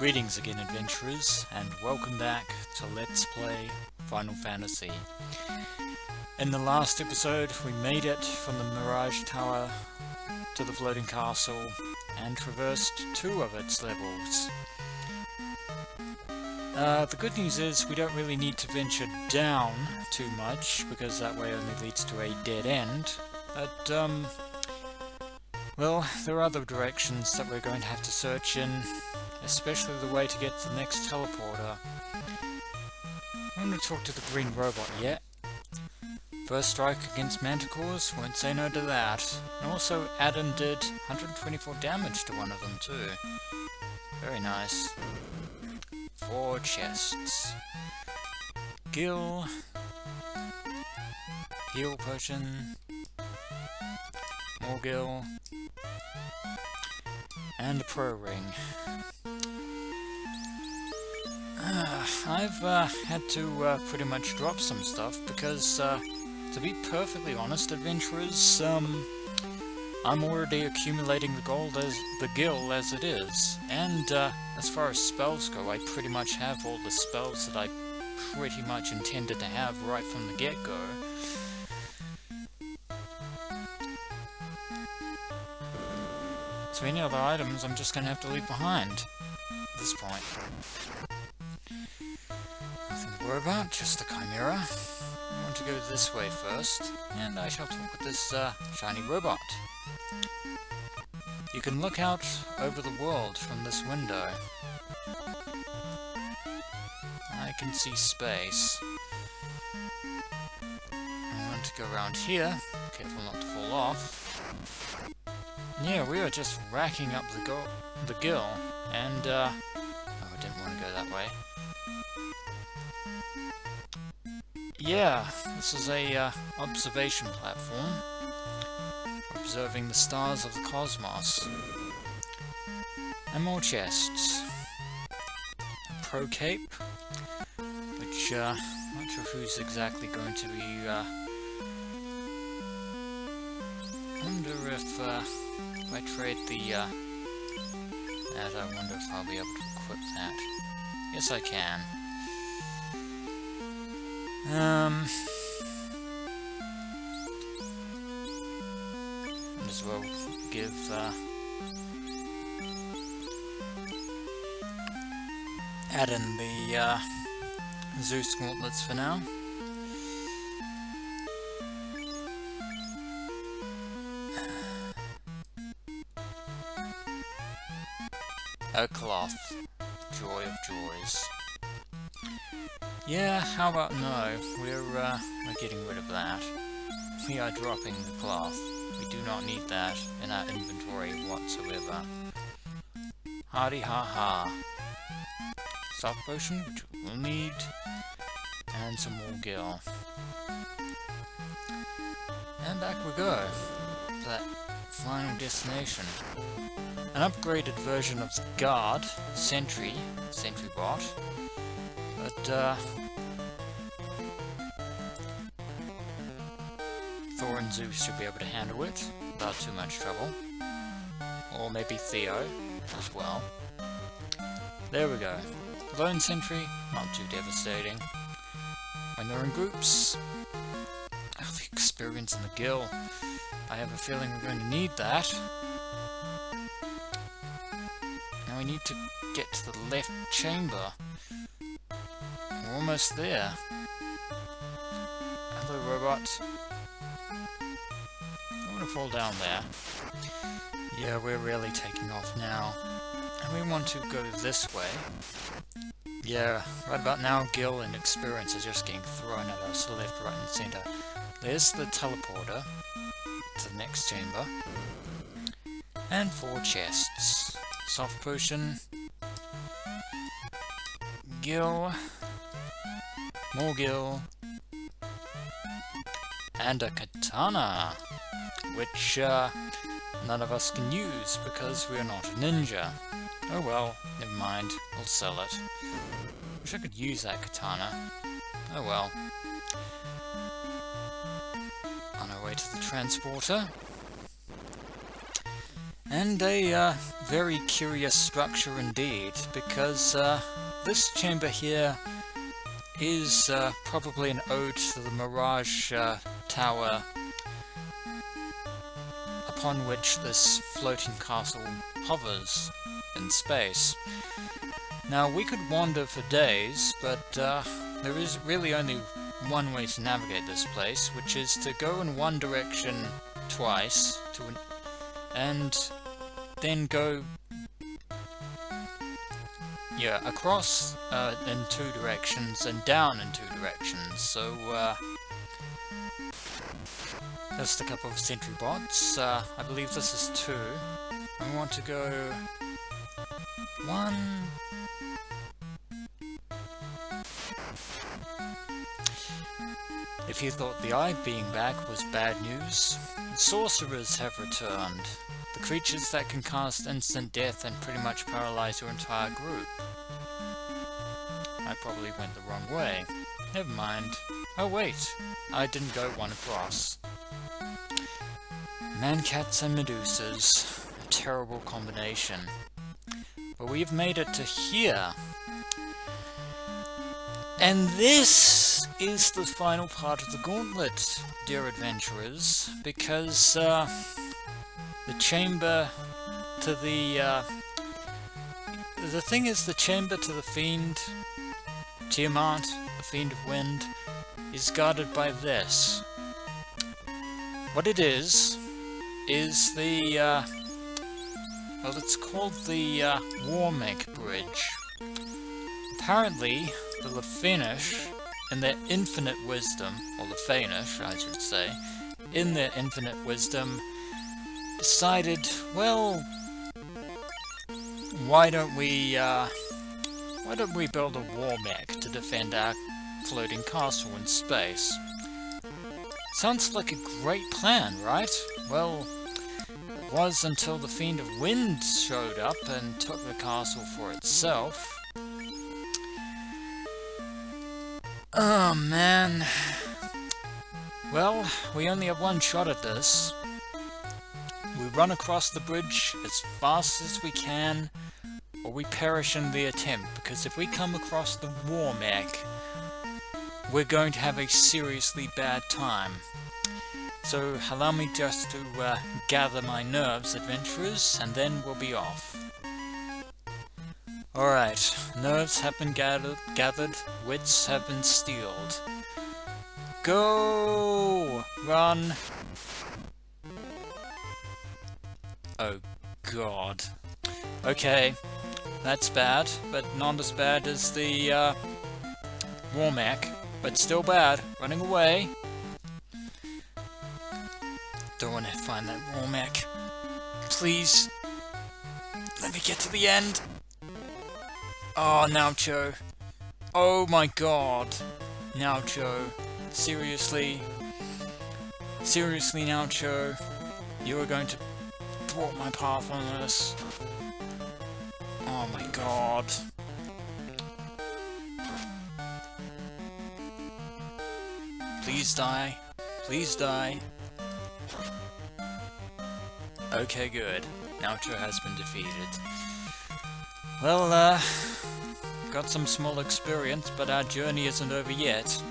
Greetings again, adventurers, and welcome back to Let's Play Final Fantasy. In the last episode, we made it from the Mirage Tower to the floating castle and traversed 2 of its levels. The good news is we don't really need to venture down too much, because that way only leads to a dead end, but well, there are other directions that we're going to have to search in, especially the way to get to the next teleporter. I want to talk to the green robot yet. First strike against manticores, won't say no to that. And also Adam did 124 damage to one of them too. Very nice. 4 chests. Gil. Heal potion. More Gil. And a pro ring. I've had to pretty much drop some stuff because, to be perfectly honest, adventurers, I'm already accumulating the gil as it is. And as far as spells go, I pretty much have all the spells that I pretty much intended to have right from the get-go. So any other items I'm just going to have to leave behind at this point. Nothing to worry about, just the Chimera. I want to go this way first, and I shall talk with this shiny robot. You can look out over the world from this window. I can see space. I want to go around here, careful not to fall off. Yeah, we are just racking up the gil, and oh, I didn't want to go that way. Yeah, this is a observation platform for observing the stars of the cosmos. And more chests. A pro cape, which I'm not sure who's exactly going to be. Wonder if I trade the that, I wonder if I'll be able to equip that. Yes, I can. Might as well give add in the Zeus gauntlets for now. A cloth. Joy of joys. Yeah, how about no? We're getting rid of that. We are dropping the cloth. We do not need that in our inventory whatsoever. Hardy ha ha. Soft potion, which we will need. And some more gil. And back we go. To that final destination. An upgraded version of the guard, sentry bot, but Thor and Zeus should be able to handle it without too much trouble, or maybe Theo as well. There we go. Lone sentry, not too devastating. When they're in groups, oh, the experience and the gil. I have a feeling we're going to need that. Now we need to get to the left chamber. We're almost there. Hello, robot. I want to fall down there. Yeah, we're really taking off now. And we want to go this way. Yeah, right about now, gil and experience are just getting thrown at us left, right, and center. There's the teleporter to the next chamber. And 4 chests. Soft potion, gil, more gil, and a katana, which none of us can use because we are not a ninja. Oh well, never mind, we'll sell it. Wish I could use that katana. Oh well. On our way to the transporter. And a very curious structure indeed, because this chamber here is probably an ode to the Mirage Tower upon which this floating castle hovers in space. Now, we could wander for days, but there is really only one way to navigate this place, which is to go in one direction twice, and then go across in two directions and down in two directions. So just a couple of sentry bots. I believe this is 2. I want to go 1. If you thought the eye being back was bad news, the sorcerers have returned. The creatures that can cast instant death and pretty much paralyze your entire group. I probably went the wrong way. Never mind. Oh wait, I didn't go one across. Mancats and Medusas. A terrible combination. But we've made it to here. And this is the final part of the gauntlet, dear adventurers, because the chamber to the thing is, the chamber to the Fiend, Tiamat, the Fiend of Wind, is guarded by this. What it is the, well, it's called the Warmeg Bridge. Apparently, the Lefanish, in their infinite wisdom, or Lefanish, I should say, in their infinite wisdom, decided, well, why don't we build a war mech to defend our floating castle in space? Sounds like a great plan, right? Well, it was until the Fiend of Wind showed up and took the castle for itself. Oh man. Well, we only have one shot at this. We run across the bridge as fast as we can, or we perish in the attempt, because if we come across the war mech, we're going to have a seriously bad time. So allow me just to gather my nerves, adventurers, and then we'll be off. Alright, nerves have been gathered, wits have been steeled. Go! Run! Oh god. Okay, that's bad, but not as bad as the war mech, but still bad. Running away. Don't want to find that war mech. Please. Let me get to the end. Oh, Naocho. Oh my god. Naocho. Seriously? Seriously, Naocho? You are going to thwart my path on this? Oh my god. Please die. Please die. Okay, good. Naocho has been defeated. Well, got some small experience, but our journey isn't over yet.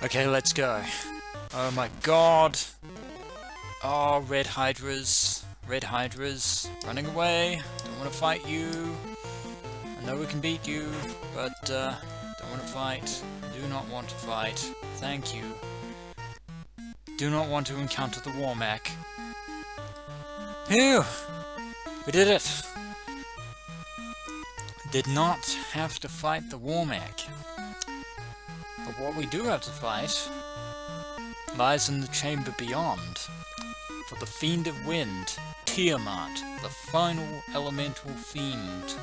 Okay, let's go. Oh my god! Oh, red hydras. Red hydras. Running away. Don't want to fight you. I know we can beat you, but don't want to fight. Do not want to fight. Thank you. Do not want to encounter the war mech. Phew! We did it! Did not have to fight the war mech. But what we do have to fight lies in the chamber beyond. For the Fiend of Wind, Tiamat, the final elemental fiend,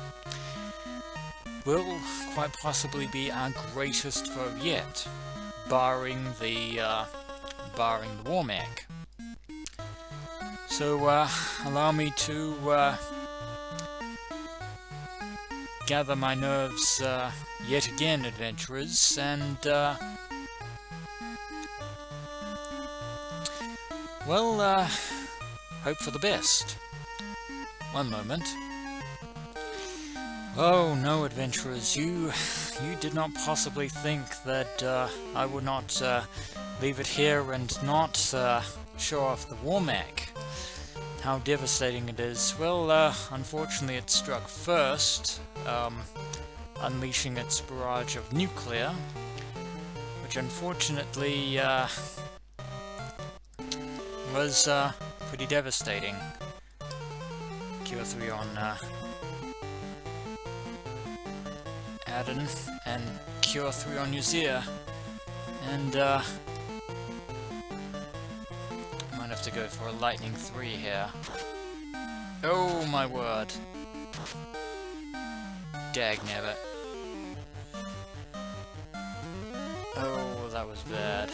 will quite possibly be our greatest foe yet, barring the war mech. So allow me to gather my nerves yet again, adventurers, and well, hope for the best. One moment. Oh no, adventurers, you did not possibly think that I would not leave it here and not show off the war mech. How devastating it is. Well, unfortunately it struck first, unleashing its barrage of nuclear, which unfortunately was pretty devastating. Q3 on Aden and Q3 on Uzir, and might have to go for a lightning 3 here. Oh my word. Dagnabbit. Oh, that was bad.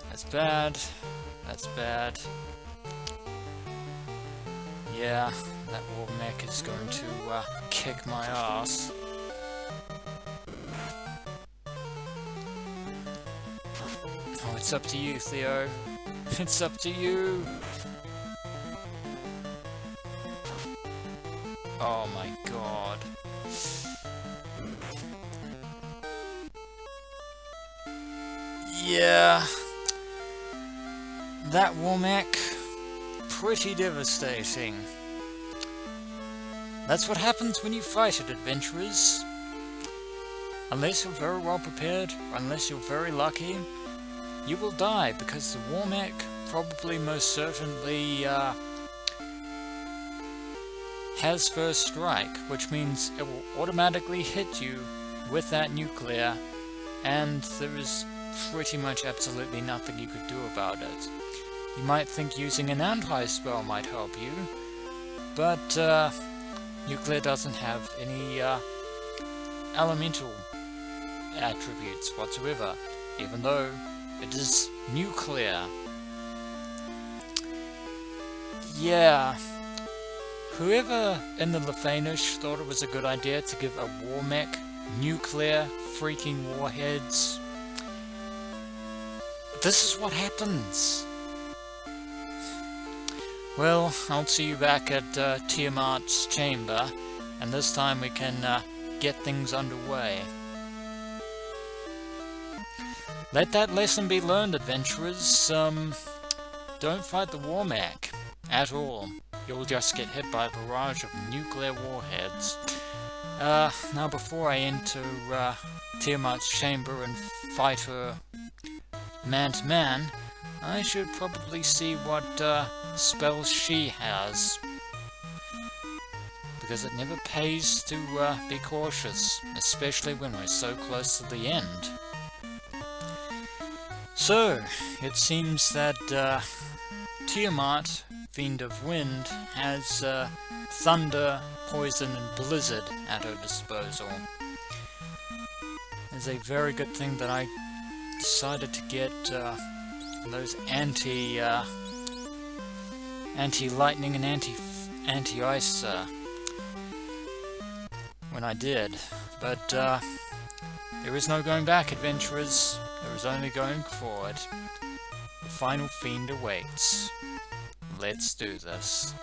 That's bad. That's bad. Yeah, that war mech is going to kick my ass. Oh, it's up to you, Theo. It's up to you. Oh my god. Yeah. That war mech, pretty devastating. That's what happens when you fight it, adventurers. Unless you're very well prepared, or unless you're very lucky, you will die, because the war mech probably most certainly has first strike, which means it will automatically hit you with that nuclear, and there is pretty much absolutely nothing you could do about it. You might think using an anti-spell might help you, but nuclear doesn't have any elemental attributes whatsoever, even though it is nuclear. Yeah, whoever in the Lefanish thought it was a good idea to give a war mech nuclear freaking warheads, this is what happens. Well, I'll see you back at Tiamat's chamber, and this time we can get things underway. Let that lesson be learned, adventurers. Don't fight the war mech at all. You'll just get hit by a barrage of nuclear warheads. Now before I enter Tiamat's chamber and fight her man-to-man, I should probably see what spells she has, because it never pays to be cautious, especially when we're so close to the end. So, it seems that Tiamat, Fiend of Wind, has thunder, poison, and blizzard at her disposal. It's a very good thing that I decided to get those anti-lightning and anti-ice when I did, but there is no going back, adventurers. There is only going forward. The final fiend awaits. Let's do this.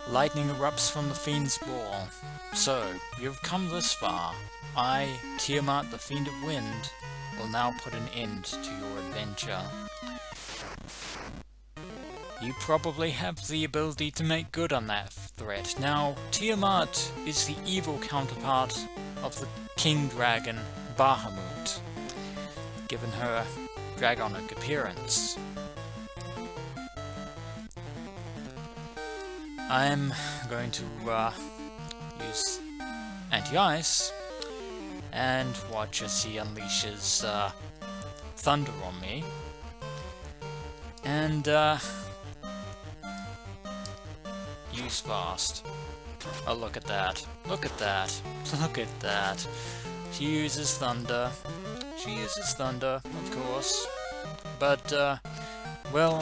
Lightning erupts from the fiend's ball. So, you've come this far. I, Tiamat, the Fiend of Wind, will now put an end to your adventure. You probably have the ability to make good on that threat. Now, Tiamat is the evil counterpart of the King Dragon, Bahamut, given her dragonic appearance. I'm going to use anti-ice and watch as he unleashes thunder on me, and use fast. Oh, look at that. Look at that. Look at that. She uses thunder. She uses thunder, of course. But, well,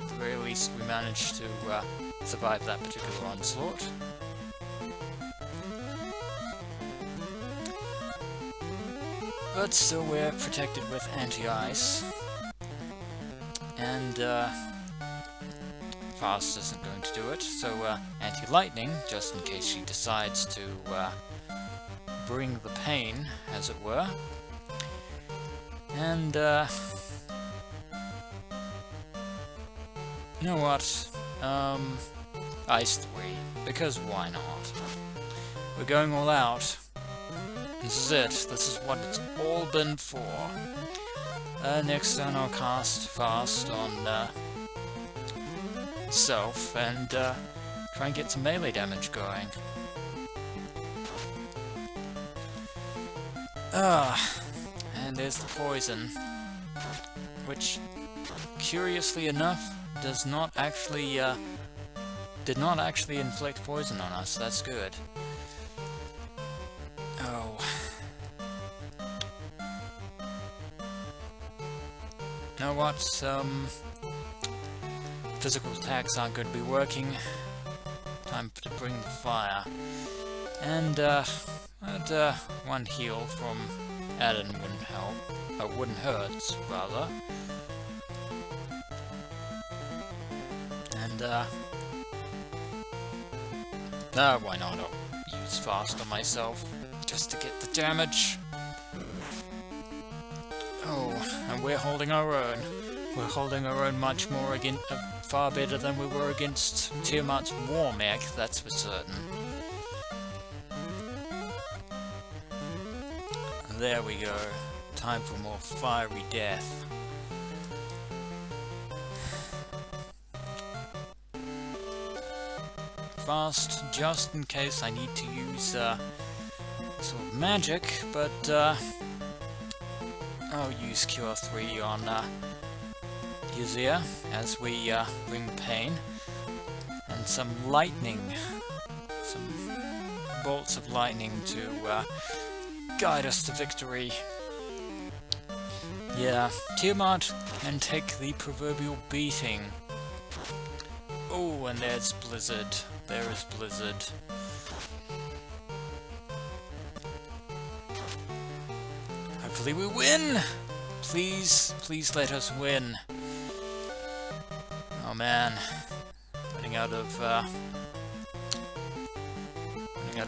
at the very least we managed to survive that particular onslaught. But still we're protected with anti-ice. And fast isn't going to do it, so anti-lightning, just in case she decides to bring the pain, as it were. And you know what? Ice 3, because why not? We're going all out. This is it. This is what it's all been for. Next turn I'll cast fast on self and try and get some melee damage going. And there's the poison, which, curiously enough, does not actually did not actually inflict poison on us. That's good. Oh. You know what? Physical attacks aren't going to be working. Time to bring the fire. And one heal from Adam wouldn't help. Wouldn't hurt, rather. And why not? I'll use fast on myself just to get the damage. Oh, and we're holding our own. We're holding our own much more against, far better than we were against Tiamat's war mech, that's for certain. There we go. Time for more fiery death. Fast, just in case I need to use sort of magic, but I'll use Cure 3 on Yuzia as we bring the pain, and some lightning, some bolts of lightning to guide us to victory. Yeah, Tiamat can take the proverbial beating. Oh, and there's Blizzard. There is Blizzard. Hopefully we win! Please, please let us win. Oh man, running out of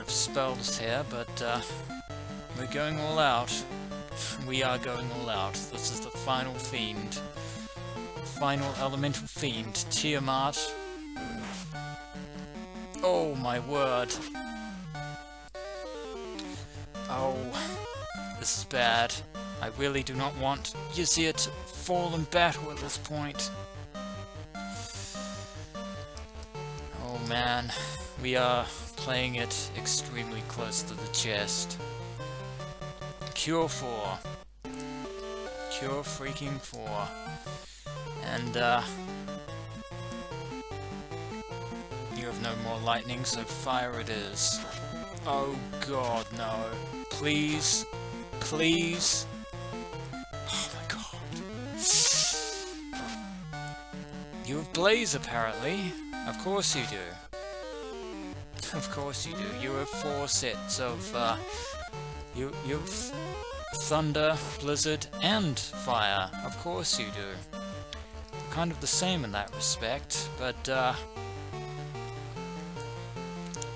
spells here, but we're going all out. We are going all out. This is the final Fiend. Final elemental Fiend, Tiamat. Oh my word. Oh, this is bad. I really do not want Yuzia to fall in battle at this point. Oh man, we are playing it extremely close to the chest. Cure 4. Cure freaking 4. And you have no more lightning, so fire it is. Oh god, no. Please. Please. Oh my god. You have Blaze, apparently. Of course you do. Of course you do. You have 4 sets of, you've Thunder, Blizzard, and Fire. Of course you do. Kind of the same in that respect, but,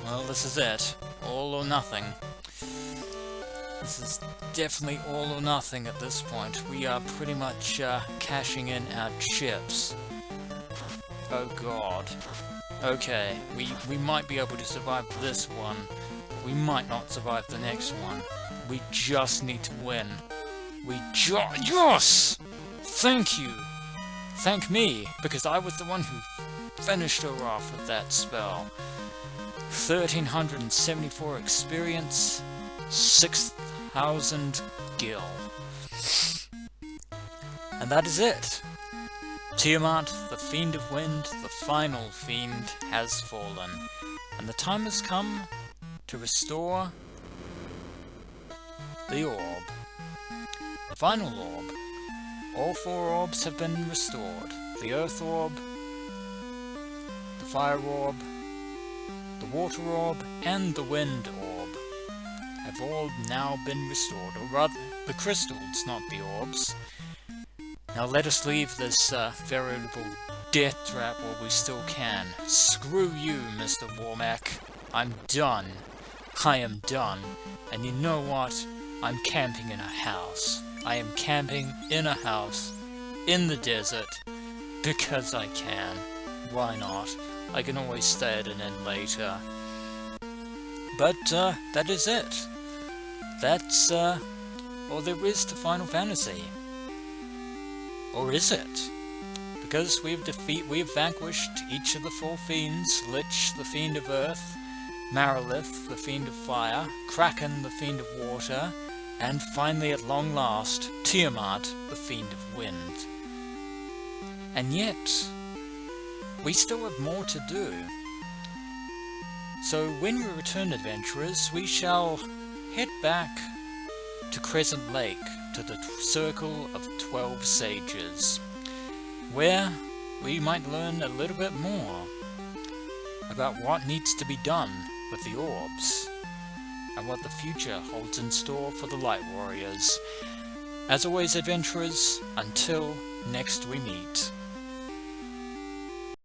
well, this is it. All or nothing. This is definitely all or nothing at this point. We are pretty much cashing in our chips. Oh god. Okay, we might be able to survive this one, but we might not survive the next one. We just need to win. Yes! Thank you! Thank me, because I was the one who finished her off with that spell. 1374 experience, 6,000 gil. And that is it. Tiamat, the Fiend of Wind, the final Fiend, has fallen. And the time has come to restore the orb. The final orb. All 4 orbs have been restored. The Earth Orb, the Fire Orb, the Water Orb, and the Wind Orb have all now been restored, or rather, the crystals, not the orbs. Now let us leave this veritable death trap while we still can. Screw you, Mr. Womack. I'm done. I am done. And you know what? I'm camping in a house. I am camping in a house, in the desert, because I can. Why not? I can always stay at an inn later. But, that is it. That's, all there is to Final Fantasy. Or is it? Because we've vanquished each of the 4 fiends: Lich, the Fiend of Earth; Marilith, the Fiend of Fire; Kraken, the Fiend of Water; and finally, at long last, Tiamat, the Fiend of Wind. And yet, we still have more to do. So when we return, adventurers, we shall head back to Crescent Lake, to the Circle of 12 Sages, where we might learn a little bit more about what needs to be done with the orbs, and what the future holds in store for the Light Warriors. As always, adventurers, until next we meet.